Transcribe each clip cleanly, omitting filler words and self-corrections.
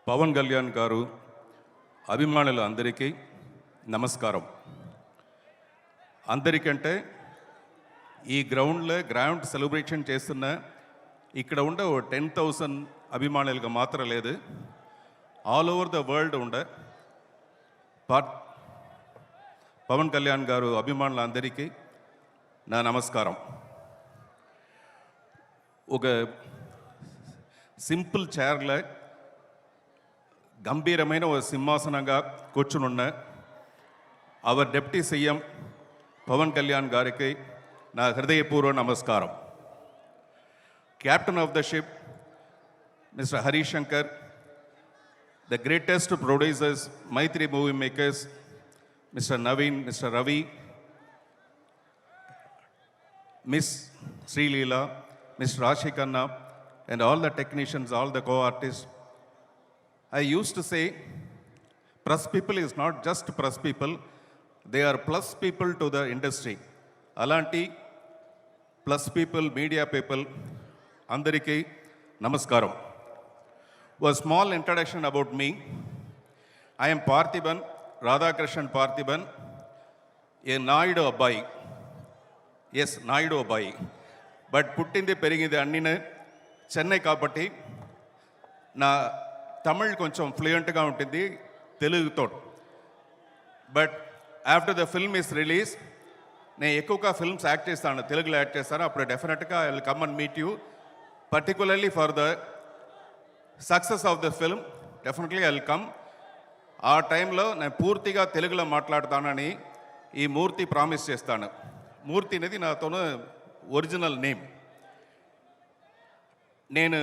పవన్ కళ్యాణ్ గారు అభిమానులు అందరికీ నమస్కారం. అందరికంటే ఈ గ్రౌండ్ సెలబ్రేషన్ చేస్తున్న ఇక్కడ ఉండే 10,000 అభిమానులుగా మాత్రం లేదు, ఆల్ ఓవర్ ద వరల్డ్ ఉండే పవన్ కళ్యాణ్ గారు అభిమానులందరికీ నా నమస్కారం. ఒక సింపుల్ చైర్లో గంభీరమైన ఒక సింహాసనంగా కూర్చునున్న our deputy CM Pawan Kalyan గారికి నా హృదయపూర్వ నమస్కారం. Captain of the ship mister Harish Shankar, the greatest producers, Mythri movie makers, mister Naveen, mister Ravi, miss Sreeleela, mister Raashi Khanna, and all the technicians, all the co-artists. I used to say, press people is not just press people, they are plus people to the industry. Alanti, plus people, media people, andariki namaskaram. A small introduction about me. I am Parthiban, Radhakrishnan Parthiban, a Naidu Abbai. Yes, Naidu Abbai. But puttindi perigindi annina Chennai కాబట్టి నా తమిళ్ కొంచెం ఫ్లూయెంట్గా ఉంటుంది తెలుగుతో. But after the film is release నేను ఎక్కువగా films act చేస్తాను, తెలుగులో act చేస్తాను. అప్పుడు డెఫినెట్గా I will come and meet you, particularly for the success of the film. Definitely I will come. ఆ టైంలో నేను పూర్తిగా తెలుగులో మాట్లాడతానని ఈ మూర్తి ప్రామిస్ చేస్తాను. మూర్తి అనేది నాతోను ఒరిజినల్ నేమ్. నేను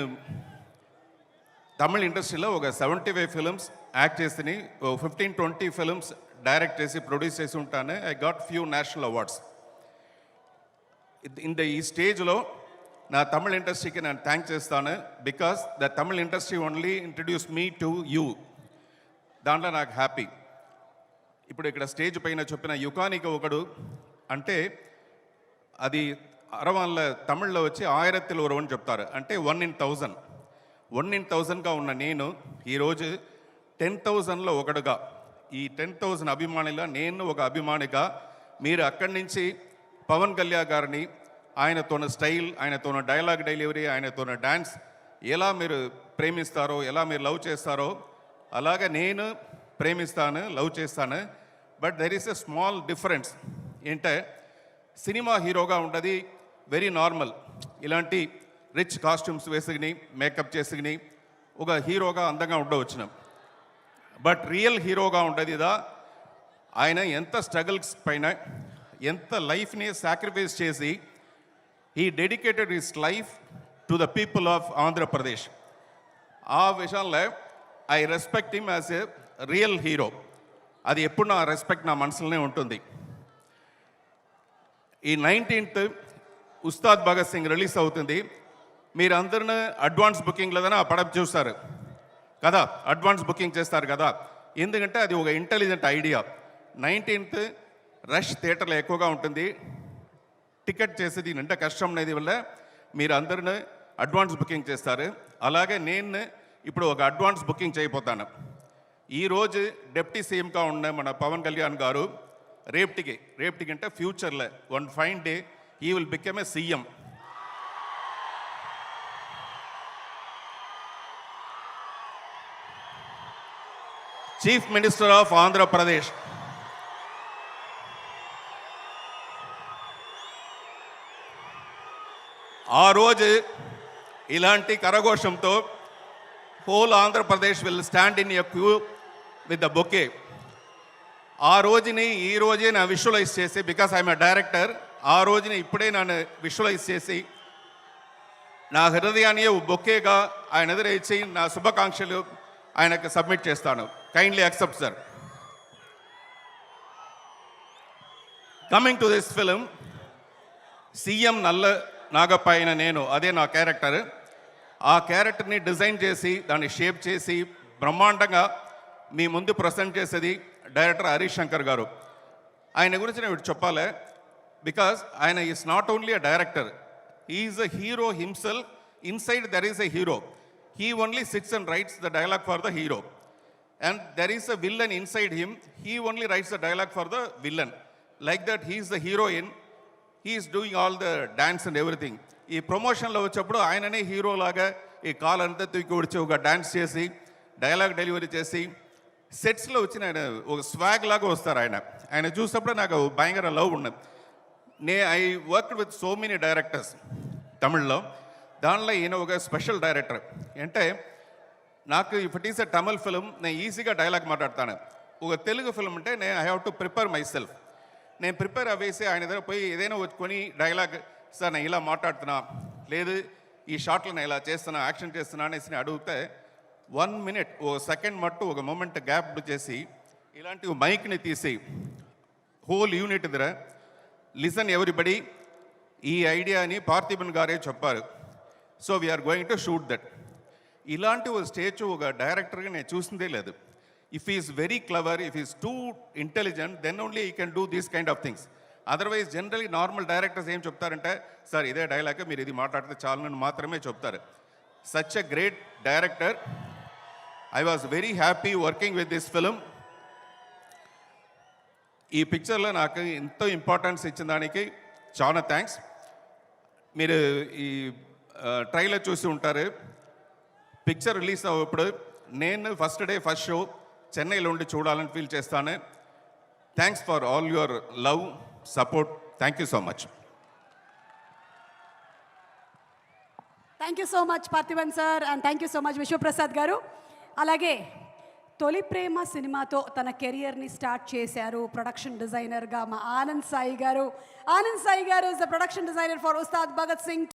తమిళ ఇండస్ట్రీలో ఒక 75 ఫిల్మ్స్ యాక్ట్ చేసి 15-20 ఫిల్మ్స్ డైరెక్ట్ చేసి ప్రొడ్యూస్ చేసి ఉంటాను. I got few national awards. ఈ స్టేజ్లో నా తమిళ ఇండస్ట్రీకి నేను థ్యాంక్ చేస్తాను, because the Tamil industry only introduce me to you. దాంట్లో నాకు హ్యాపీ. ఇప్పుడు ఇక్కడ స్టేజ్ పైన చెప్పిన యుగానికి ఒకడు అంటే అది అరవాళ్ళ తమిళ్లో వచ్చి 1000 ఒరువని చెప్తారు, అంటే 1 in 1000. 1 in 1000గా ఉన్న నేను ఈరోజు 10,000లో ఒకడుగా, ఈ 10,000 అభిమానుల నేను ఒక అభిమానిగా, మీరు అక్కడి నుంచి పవన్ కళ్యాణ్ గారిని ఆయనతోన స్టైల్, ఆయనతోన డైలాగ్ డెలివరీ, ఆయనతోన డ్యాన్స్ ఎలా మీరు ప్రేమిస్తారో, ఎలా మీరు లవ్ చేస్తారో అలాగే నేను ప్రేమిస్తాను, లవ్ చేస్తాను. But there is a small difference. ఏంటంటే సినిమా హీరోగా ఉంటుంది వెరీ నార్మల్, ఇలాంటి రిచ్ కాస్ట్యూమ్స్ వేసుకుని మేకప్ చేసుకుని ఒక హీరోగా అందంగా ఉండవచ్చును. బట్ రియల్ హీరోగా ఉండదు ఇదా, ఆయన ఎంత స్ట్రగుల్స్ పైన ఎంత లైఫ్ని సాక్రిఫైస్ చేసి he dedicated his life to the people of Andhra Pradesh. ఆ విషయంలో I respect him as a real hero. అది ఎప్పుడు నా రెస్పెక్ట్ నా మనసులోనే ఉంటుంది. ఈ 19th ఉస్తాద్ భగత్ సింగ్ రిలీజ్ అవుతుంది. మీరు అందరినీ అడ్వాన్స్ బుకింగ్ లేదని ఆ పడవ చూస్తారు కదా, అడ్వాన్స్ బుకింగ్ చేస్తారు కదా, ఎందుకంటే అది ఒక ఇంటెలిజెంట్ ఐడియా. 19th రష్ థియేటర్లో ఎక్కువగా ఉంటుంది, టికెట్ చేసేది అంటే కష్టం అనేది వల్ల మీరు అందరినీ అడ్వాన్స్ బుకింగ్ చేస్తారు. అలాగే నేను ఇప్పుడు ఒక అడ్వాన్స్ బుకింగ్ చేయబోతాను. ఈరోజు డిప్యూటీ సీఎంగా ఉన్న మన పవన్ కళ్యాణ్ గారు రేపటికి అంటే ఫ్యూచర్లో one fine day he will become a CM. Chief Minister of Andhra Pradesh. ఆ రోజు ఇలాంటి కరఘోషంతో whole Andhra Pradesh will stand in a queue with the bouquet. ఆ రోజుని ఈ రోజే నా విజువలైజ్ చేసి, బికాస్ ఐఎమ్ ఎ డైరెక్టర్, ఆ రోజుని ఇప్పుడే నన్ను విజువలైజ్ చేసి నా హృదయాన్ని బొకేగా ఆయన ఎదురేసి నా శుభాకాంక్షలు ఆయనకు సబ్మిట్ చేస్తాను. Kindly accept sir. Coming to this film, CM నల్ల నాగప్ప అయిన నేను, అదే నా క్యారెక్టర్. ఆ క్యారెక్టర్ని డిజైన్ చేసి దాన్ని షేప్ చేసి బ్రహ్మాండంగా మీ ముందు ప్రజెంట్ చేసేది డైరెక్టర్ హరీష్ శంకర్ గారు. ఆయన గురించి నేను చెప్పాలి, బికాస్ ఆయన is not only a director, he is a hero himself. Inside there is a hero. he only sits and writes the dialogue for the hero. And there is a villain inside him, he only writes the dialogue for the villain. Like that, he is the heroine, he is doing all the dance and everything. ఈ ప్రమోషన్లో వచ్చేప్పుడు ఆయననే hero లాగా ఈ call అంతా తూకి వచ్చి ఒక dance చేసి డైలాగ్ డెలివరీ చేసి సెట్స్లో వచ్చిన ఆయన ఒక స్వాగ్ లాగా వస్తారు. ఆయన చూసినప్పుడు నాకు భయంకర లవ్ ఉన్నది. I work with so many directors తమిళ్లో. దానిలో ఈయన ఒక స్పెషల్ డైరెక్టర్. అంటే నాకు if it is a Tamil film నేను ఈజీగా డైలాగ్ మాట్లాడతాను. ఒక తెలుగు ఫిలిం అంటే నేను I have to prepare my self. నేను ప్రిపేర్ అవ్వేసి ఆయన దగ్గర పోయి ఏదైనా వచ్చుకొని డైలాగ్ సార్ నేను ఇలా మాట్లాడుతున్నా, లేదు ఈ షాట్లో నేను ఇలా చేస్తున్నా, యాక్షన్ చేస్తున్నా అనేసి అడిగితే 1 minute ఓ సెకండ్ మట్టు ఒక మూమెంట్ గ్యాప్ చేసి ఇలాంటి మైక్ని తీసి హోల్ యూనిట్ దగ్గర లిసన్ ఎవ్రీబడి, ఈ ఐడియాని పార్థిబన్ గారే చెప్పారు, so we're going to shoot that. ఇలాంటి ఒక స్టేజ్ ఒక డైరెక్టర్గా నేను చూసిందే లేదు. If is very clever, if is too intelligent, then only he can do these kind of things. Otherwise generally normal directors ఏం చెప్తారంటే సార్ ఇదే డైలాగ్ మీరు ఇది మాట్లాడితే చాలని మాత్రమే చెప్తారు. Such a great director. I was very happy working with this film. ఈ పిక్చర్లో నాకు ఎంతో ఇంపార్టెన్స్ ఇచ్చిన దానికి చాలా థ్యాంక్స్. మీరు ఈ ట్రైలర్ చూసి ఉంటారు. పిక్చర్ రిలీజ్ అవ్వప్పుడు నేను ఫస్ట్ డే ఫస్ట్ షో చెన్నైలో ఉండి చూడాలని ఫీల్ చేస్తాను. Thanks for all your love, support. Thank you so much. Thank you so much Parthiban sir, and thank you so much Vishwaprasad గారు. అలాగే తొలి ప్రేమ సినిమాతో తన కెరియర్ని స్టార్ట్ చేశారు ప్రొడక్షన్ డిజైనర్గా మా ఆనంద్ సాయి గారు. ఆనంద్ సాయి గారు is the production designer for Ustaad Bhagat Singh